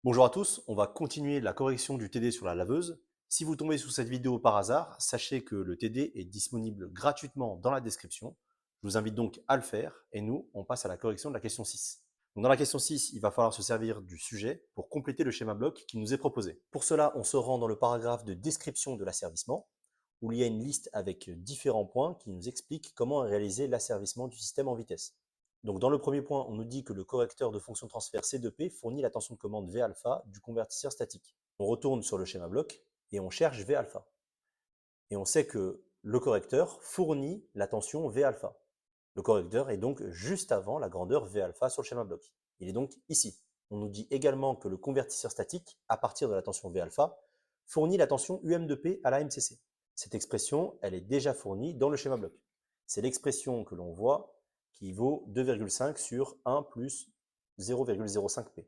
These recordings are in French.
Bonjour à tous, on va continuer la correction du TD sur la laveuse. Si vous tombez sur cette vidéo par hasard, sachez que le TD est disponible gratuitement dans la description. Je vous invite donc à le faire et nous, on passe à la correction de la question 6. Donc dans la question 6, il va falloir se servir du sujet pour compléter le schéma bloc qui nous est proposé. Pour cela, on se rend dans le paragraphe de description de l'asservissement où il y a une liste avec différents points qui nous expliquent comment réaliser l'asservissement du système en vitesse. Donc dans le premier point, on nous dit que le correcteur de fonction de transfert C2P fournit la tension de commande V alpha du convertisseur statique. On retourne sur le schéma bloc et on cherche V alpha. Et on sait que le correcteur fournit la tension V alpha. Le correcteur est donc juste avant la grandeur V alpha sur le schéma bloc. Il est donc ici. On nous dit également que le convertisseur statique, à partir de la tension V alpha, fournit la tension UM2P à la MCC. Cette expression, elle est déjà fournie dans le schéma bloc. C'est l'expression que l'on voit qui vaut 2,5 sur 1 plus 0,05P.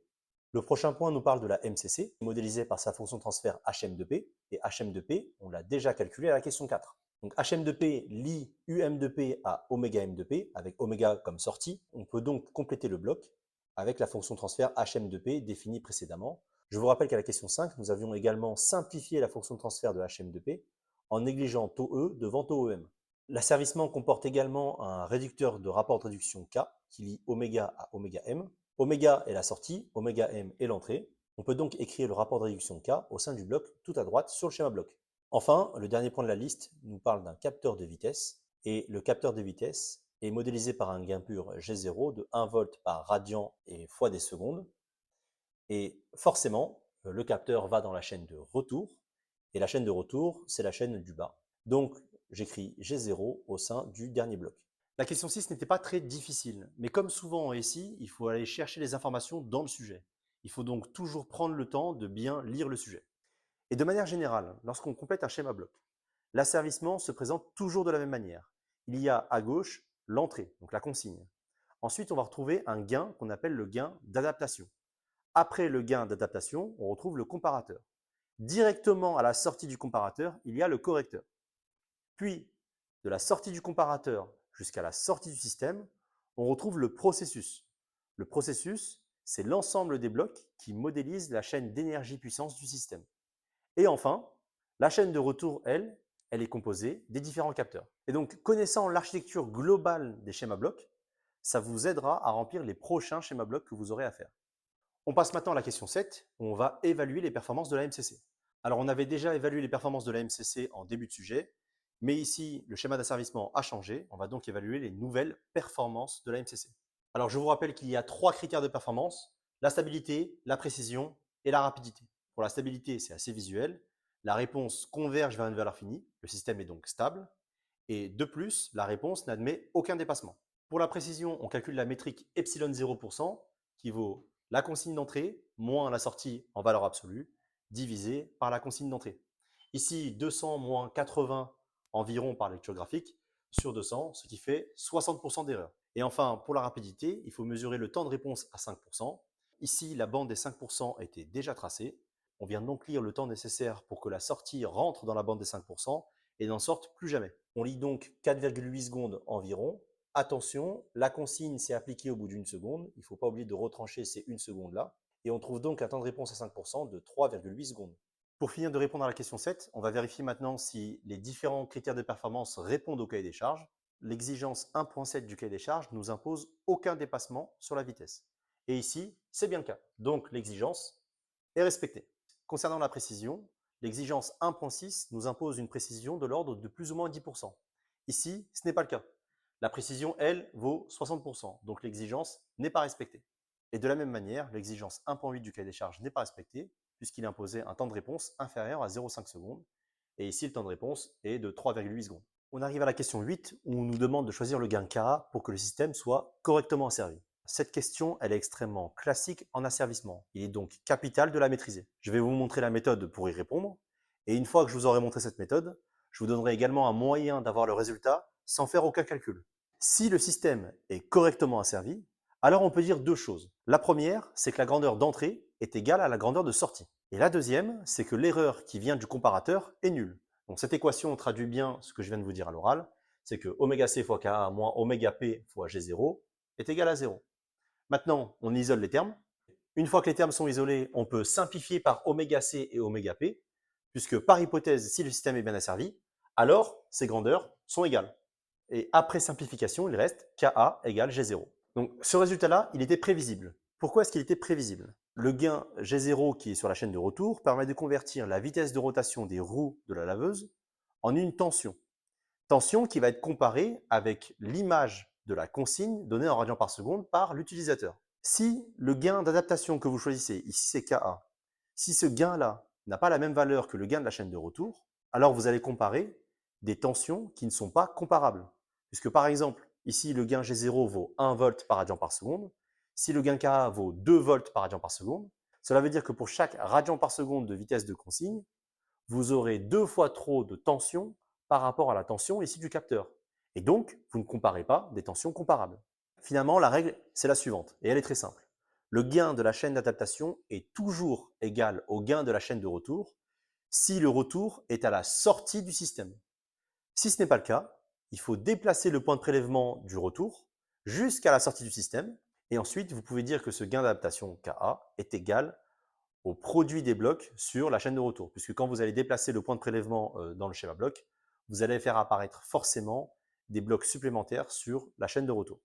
Le prochain point nous parle de la MCC, modélisée par sa fonction de transfert HM2P, et HM2P, on l'a déjà calculé à la question 4. Donc HM2P lie UM2P à oméga M2P, avec oméga comme sortie. On peut donc compléter le bloc avec la fonction de transfert HM2P définie précédemment. Je vous rappelle qu'à la question 5, nous avions également simplifié la fonction de transfert de HM2P en négligeant taux E devant taux EM. L'asservissement comporte également un réducteur de rapport de réduction K qui lie oméga à oméga M. Oméga est la sortie, oméga M est l'entrée. On peut donc écrire le rapport de réduction K au sein du bloc tout à droite sur le schéma bloc. Enfin, le dernier point de la liste nous parle d'un capteur de vitesse et le capteur de vitesse est modélisé par un gain pur G0 de 1 volt par radian et fois des secondes. Et forcément, le capteur va dans la chaîne de retour et la chaîne de retour, c'est la chaîne du bas. Donc, j'écris G0 au sein du dernier bloc. La question 6 n'était pas très difficile, mais comme souvent en SI, il faut aller chercher les informations dans le sujet. Il faut donc toujours prendre le temps de bien lire le sujet. Et de manière générale, lorsqu'on complète un schéma bloc, l'asservissement se présente toujours de la même manière. Il y a à gauche l'entrée, donc la consigne. Ensuite, on va retrouver un gain qu'on appelle le gain d'adaptation. Après le gain d'adaptation, on retrouve le comparateur. Directement à la sortie du comparateur, il y a le correcteur. Puis, de la sortie du comparateur jusqu'à la sortie du système, on retrouve le processus. Le processus, c'est l'ensemble des blocs qui modélisent la chaîne d'énergie-puissance du système. Et enfin, la chaîne de retour, elle est composée des différents capteurs. Et donc, connaissant l'architecture globale des schémas blocs, ça vous aidera à remplir les prochains schémas blocs que vous aurez à faire. On passe maintenant à la question 7, où on va évaluer les performances de la MCC. Alors, on avait déjà évalué les performances de la MCC en début de sujet, mais ici, le schéma d'asservissement a changé. On va donc évaluer les nouvelles performances de la MCC. Alors, je vous rappelle qu'il y a 3 critères de performance, la stabilité, la précision et la rapidité. Pour la stabilité, c'est assez visuel. La réponse converge vers une valeur finie, le système est donc stable. Et de plus, la réponse n'admet aucun dépassement. Pour la précision, on calcule la métrique epsilon 0% qui vaut la consigne d'entrée moins la sortie en valeur absolue divisé par la consigne d'entrée. Ici, 200 moins 80 environ par lecture graphique sur 200, ce qui fait 60% d'erreur. Et enfin, pour la rapidité, il faut mesurer le temps de réponse à 5%. Ici, la bande des 5% était déjà tracée. On vient donc lire le temps nécessaire pour que la sortie rentre dans la bande des 5% et n'en sorte plus jamais. On lit donc 4,8 secondes environ. Attention, la consigne s'est appliquée au bout d'une seconde. Il ne faut pas oublier de retrancher ces 1 seconde là. Et on trouve donc un temps de réponse à 5% de 3,8 secondes. Pour finir de répondre à la question 7, on va vérifier maintenant si les différents critères de performance répondent au cahier des charges. L'exigence 1.7 du cahier des charges nous impose aucun dépassement sur la vitesse. Et ici, c'est bien le cas. Donc l'exigence est respectée. Concernant la précision, l'exigence 1.6 nous impose une précision de l'ordre de plus ou moins 10%. Ici, ce n'est pas le cas. La précision, elle, vaut 60%, donc l'exigence n'est pas respectée. Et de la même manière, l'exigence 1.8 du cahier des charges n'est pas respectée, puisqu'il imposait un temps de réponse inférieur à 0,5 secondes. Et ici, le temps de réponse est de 3,8 secondes. On arrive à la question 8, où on nous demande de choisir le gain K pour que le système soit correctement asservi. Cette question, elle est extrêmement classique en asservissement. Il est donc capital de la maîtriser. Je vais vous montrer la méthode pour y répondre. Et une fois que je vous aurai montré cette méthode, je vous donnerai également un moyen d'avoir le résultat sans faire aucun calcul. Si le système est correctement asservi, alors on peut dire 2 choses. La première, c'est que la grandeur d'entrée est égale à la grandeur de sortie. Et la deuxième, c'est que l'erreur qui vient du comparateur est nulle. Donc cette équation traduit bien ce que je viens de vous dire à l'oral, c'est que oméga c fois Ka moins oméga p fois G0 est égal à 0. Maintenant, on isole les termes. Une fois que les termes sont isolés, on peut simplifier par oméga C et oméga P, puisque par hypothèse, si le système est bien asservi, alors ces grandeurs sont égales. Et après simplification, il reste Ka égale G0. Donc ce résultat-là, il était prévisible. Pourquoi est-ce qu'il était prévisible? Le gain G0 qui est sur la chaîne de retour permet de convertir la vitesse de rotation des roues de la laveuse en une tension. Tension qui va être comparée avec l'image de la consigne donnée en radians par seconde par l'utilisateur. Si le gain d'adaptation que vous choisissez, ici c'est Ka, si ce gain-là n'a pas la même valeur que le gain de la chaîne de retour, alors vous allez comparer des tensions qui ne sont pas comparables. Puisque par exemple, ici le gain G0 vaut 1 volt par radian par seconde, si le gain Ka vaut 2 volts par radian par seconde, cela veut dire que pour chaque radian par seconde de vitesse de consigne, vous aurez 2 fois trop de tension par rapport à la tension ici du capteur. Et donc, vous ne comparez pas des tensions comparables. Finalement, la règle, c'est la suivante, et elle est très simple. Le gain de la chaîne d'adaptation est toujours égal au gain de la chaîne de retour si le retour est à la sortie du système. Si ce n'est pas le cas, il faut déplacer le point de prélèvement du retour jusqu'à la sortie du système, et ensuite vous pouvez dire que ce gain d'adaptation Ka est égal au produit des blocs sur la chaîne de retour, puisque quand vous allez déplacer le point de prélèvement dans le schéma bloc, vous allez faire apparaître forcément des blocs supplémentaires sur la chaîne de retour.